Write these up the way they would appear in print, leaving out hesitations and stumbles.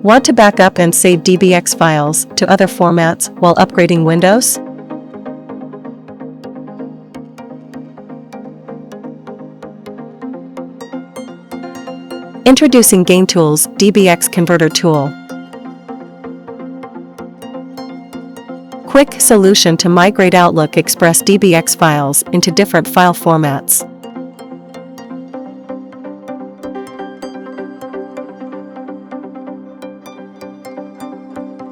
Want to back up and save DBX files to other formats while upgrading Windows? Introducing GainTools DBX Converter tool. Quick solution to migrate Outlook Express DBX files into different file formats.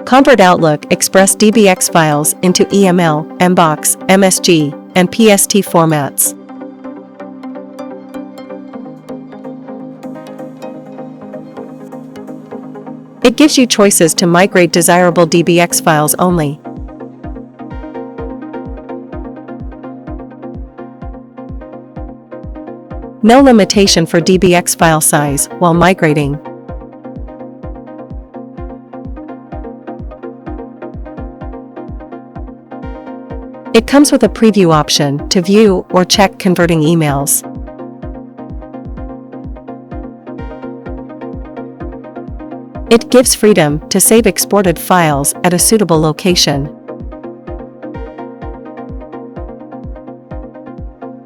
Convert Outlook Express DBX files into EML, MBOX, MSG, and PST formats. It gives you choices to migrate desirable DBX files only. No limitation for DBX file size while migrating. It comes with a preview option to view or check converting emails. It gives freedom to save exported files at a suitable location.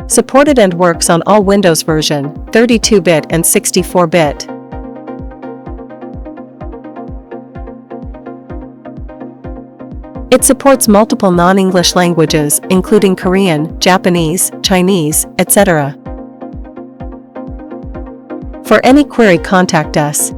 Supported and works on all Windows version, 32-bit and 64-bit. It supports multiple non-English languages including Korean, Japanese, Chinese, etc. For any query, contact us.